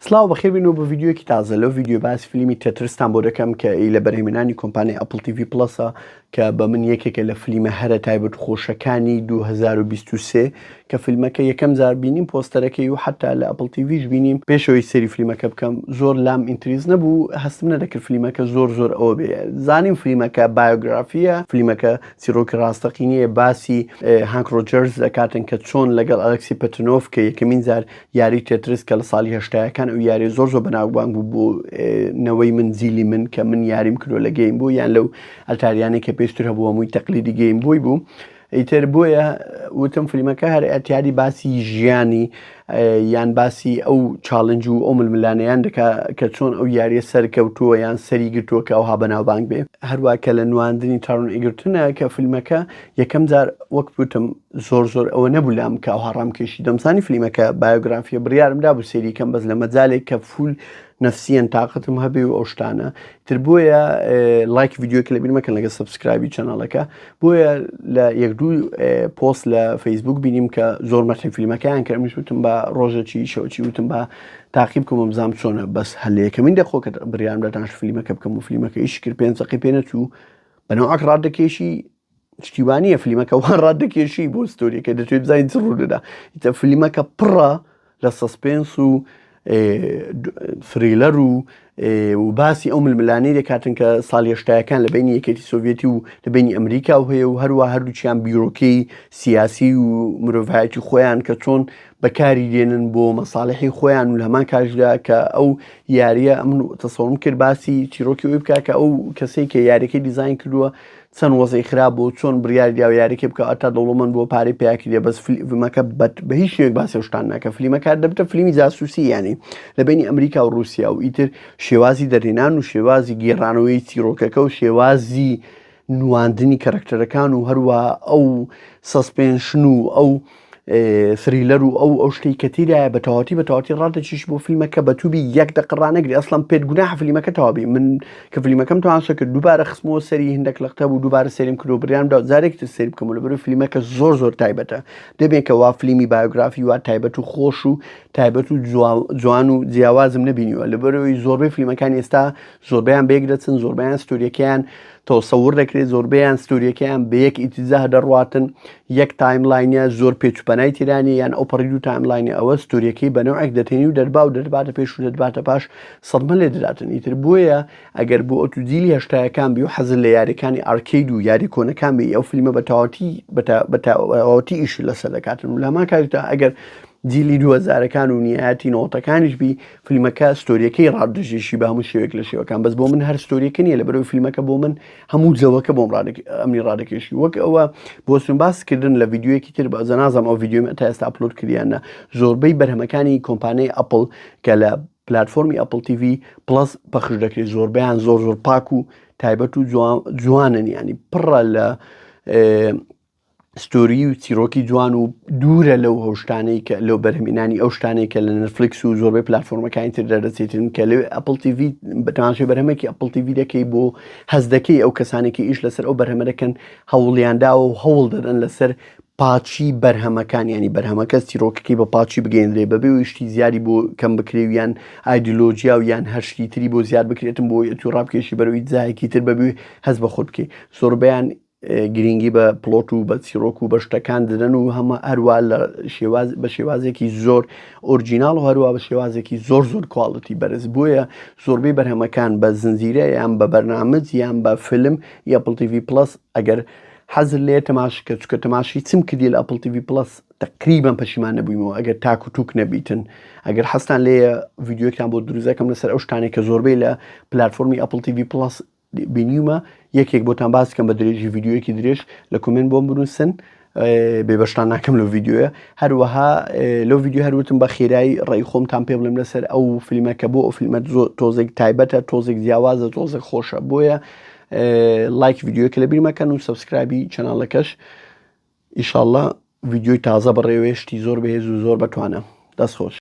سلااو بەخێبینەوە بە ڤیددیوەکی تازە لەو ڤیددیو باسی فیلمی تەترستان بۆ دەکەم کە لە بەرهێمنانی کۆمپانیای ئەپڵ تیڤی پلەسە کە بە من یەکێکە لە فیلمە هەرە تایبەت خۆشەکانی 2023 کە فیلمەکە یەکەم جار بینیم پۆستەرەکەی و حتا لە ئەپڵ تیڤیش بینیم پێشەوەی سەری فیلمەکە بکەم زۆر لام ئینتریز نەبوو هەستم نەدەکرد فیلمەکە زۆر ئەوە بێ زانیم فیلمەکە بایۆگرافیە فیلمەکە چیرۆکی ڕاستەقینەیە باسی هانک ڕۆجەرز دەکاتن کە چۆن لەگەڵ ئەلەکسی پەتنۆف کە یەکەمین جار یاری تێترس کە لە ساڵی هەشتایەکان ئەو یاری زۆر بەناوبانگ بوو بۆ نەوەی من زیلی من کە من یاریم کردو لە گەیم بوو یان لەو ئەلتاریانێک کە پێشتر هەبوو هەمووی تەقلیدی گەیم بۆی بوو ئیتر بۆیە وتم فیلمەکە هەر ئەتیاری باسی ژیانی یان باسی ئەو چاڵنج و ئەو ململانەیان دەکا کە چۆن ئەو یاریە سەرکەوتووە یان سەری گرتووە کە ئەوها بەناوبانگ بێ هەروە کە لە نواندنی تاڕون ئیگرتنە کە فیلمەکە یەکەم جار وەک وتم زۆر ئەوە نەبوو لام کە ئەوها ڕامکێشی دەمزانی فیلمەکە بایۆگرافیە بڕیارمدا بوو سێریکەم بەس لە مەجالێک کە فول نفسیەن تااقتم هەبێ و ئەو شتانە تر بۆیە لایک ڤیددیوکە لە بیرمەکەن لەگە سبسکرایبی چەناڵەکە بۆیە لە یەک دوو پۆست لە فەیسبوک بینیم کە زۆر مەرتەی فیلمەکەیان کە ئەمیش وتم بە ڕۆژێکی شەوچی وتم بە تاقیب بکەم بزانم چۆنە بەس هەلەیەکەمین دەخۆ کە بڕیارم دەدانش فیلمەکە بکەم و فیلمەکە ئیش کرد 5 دقیقە پێ نەچوو بەنەوەک ڕاددەکێشی شتیوانیە فیلمەکە وان ڕاددەکێشی بۆ ستۆریەکە دەتوێت بزانیت ڕوو دەدا ئیتە فیلمەکە پڕە لە سەسپێنس و فریلەر و باسی ئەو ململانەی دەکاتن کە ساڵی هەشتایەکان لە بینی یەکێتی سۆڤێتی و لە بینی ئەمریکا و هەیە و هەروە هەردووچیان بیرۆکەی سیاسی و مرۆڤایەتی خۆیان کە چۆن بەکاری دێنن بۆ مەساڵحی خۆیان و لە هەمان کاتژدا کە ئەو یاریە من تەسەوڕم کرد باسی چیرۆکی ئەوی بکات کە ئەو کەسەی کە یاریەکەی دیزاین کردووە چەند وەزەی خراپ بۆ چۆن بڕیاری داوە یاریەکە بکە ئەتا دەوڵەمەند بۆ پارەی پیاکی دێ بەس فیلمەکە بە هیچ شێوەیەک باسی ئەو شتان ناکە فیلمەکە دەبتە فیلمی جاسووسی یانی لە بینی ئەمریکا و رووسیا و ئیتر شێوازی دەرهێنان و شێوازی گێڕانەوەی چیرۆکەکە و شێوازی نواندنی کەرەکتەرەکان و هەروە ئەو سەسپێنشن و ئەو فریلەر و ئەو شتەی کە تێدایە بە تەواتی ڕادەچیش بۆ فیلمەکە بە تووبی یەک دقیقە ڕانەگری ئەسڵەن پێت گوناحە فیلمەکە تەواوی من کە فیلمەکەم توانسە کرد دووبارە خستمەوە سەری هەندێک لەقتە بوو دووبارە سەریم کردو بڕیارمدا جارێکتر سەری بکەم لەبەرەوەی فیلمەکە زۆر تایبەتە دەبێت کە وا فیلمی بایۆگرافی وا تایبەت و خۆش و تایبەت و جوان و جیاوازم نەبینیوە لەبەرەوەی زۆربەی فیلمەکان ئێستا زۆربەیان بەیەک دەچن زۆربەیان ستۆریەکەیان تەسەوور دەکرێت زۆربەیان ستۆریەکەیان بە یەک ئیتیزا دەڕواتن یەک تایملاینە زۆر پێچوپەنای تیرانی یان ئەو پەڕی دوو تایملاینە ئەوە ستۆریەکەی بەنەوەیەک دەتێنی و دەرباتە پێش و دەباتە پاش سەدمە لێ دەداتن ئیتر بۆیە ئەگەر بۆ ئۆتودیلی هەشتایەکان بی و حەزر لە یاریەکانی ئارکەید و یاری کۆنەکان بێ ئەو فیلمە بە تەواوەتی ئیش لەسەر دەکاتن و لە هەمان کاتدا ئەگەر جیلی 2000ەکان و نیایەتی نۆتەکانیش بی فیلمەکە ستۆریەکەی ڕاددەژێشی بە هەموو شێوەیەک لە شێوەکان بەس بۆ من هەر ستۆریەکە نیە لەبەرەوەی فیلمەکە بۆ من هەموو جەوەکە بۆم ئەمنی ڕادەکێشی وەک ئەوە بۆ سون باسکردن لە ڤیددیوەکی تر بە زەنازەم ئەو ڤیددیۆمە تا ئێستا ئەپلۆد کردیانە زۆربەی بەرهەمەکانی کۆمپانیای ئەپڵ کە لە پلاتفۆرمی ئەپڵ تیڤی پلەس پەخش دەکرێت زۆربەیان زۆر پاک و تایبەت و جوانن ینی پڕە لە ستۆری و چیرۆکی جوان و دوورە لەو هەوشتانەی کە لەو بەرهەمێنانی ئەو شتانەی کە لە نەتفلیکس و زۆربەی پلاتفۆرمەکانی تر دەردەچێتن کە لەوێ ئەپڵ تیڤی بەتەماشای بەرهەمێکی ئەپڵ تیڤی دەکەی بۆ هەز دەکەی ئەو کەسانێکی ئیش لەسەر ئەو بەرهەمە دەکەن هەوڵیانداوە و هەوڵ دەدەن لەسەر پاچی بەرهەمەکان ینی بەرهەمەکە چیرۆکەکەی بە پاچی بگەێنرێ بەبێ و شتی زیادی بۆ کەم بکرێ و یان ئایدیۆلۆژیا و یان هەرشتی تری بۆ زیاد بکرێتن بۆ تو ڕابکێشی بەرەوەی جایەکی تر بەبێ هەز بە خۆت بکەی زۆربەیان گرنگی بە پلۆت و بە چیرۆک و بە شتەکان دەدەن و هەمە هەروە بە شێوازێکی زۆر ئۆرجیناڵ و هەروە بە شێوازێکی زۆر کواڵەتی بەرز بۆیە زۆربەی بەرهەمەکان بە زنجیرە یان بە بەرنامج یان بە فیلم ئەپڵ تیڤی پلەس ئەگەر حەزر لێ تەماشکە چکە تەماشی چم کردی لە ئەپڵ تیڤی پلەس تقریبان پەشیمان نەبوویمەوە ئەگەر تاک و تووک نەبیتن ئەگەر حەستان لێیە ڤیددیۆکتان بۆ دروستەکەم لەسەر ئەو شتانێک کە زۆربەی لە پلاتفۆرمی ئەپڵ تیڤی پلەس بینیومە یەکێک بۆتان باس بکەم بە درێژی ڤیددیۆیەکی درێژ لە کۆمنت بۆم بنووسن بێبەشتان ناکەم لەو ڤیددیۆیە هەروەها لەو ڤیددیۆ هەروتم بە خێرایی ڕێی خۆمتان پێ بڵێم لەسەر ئەو فیلمەکە بۆ ئەو فیلمە تۆزێک تایبەتە تۆزێک جیاوازە تۆزێک خۆشە بۆیە لایک ڤیددیۆکە لە بیرمەکەن و سبسکرایبی چەناڵەکەش ئیشاڵڵا ڤیددیۆی تازە بەڕێوێشتی زۆر بەهێز و زۆر بەتوانە دەست خۆش.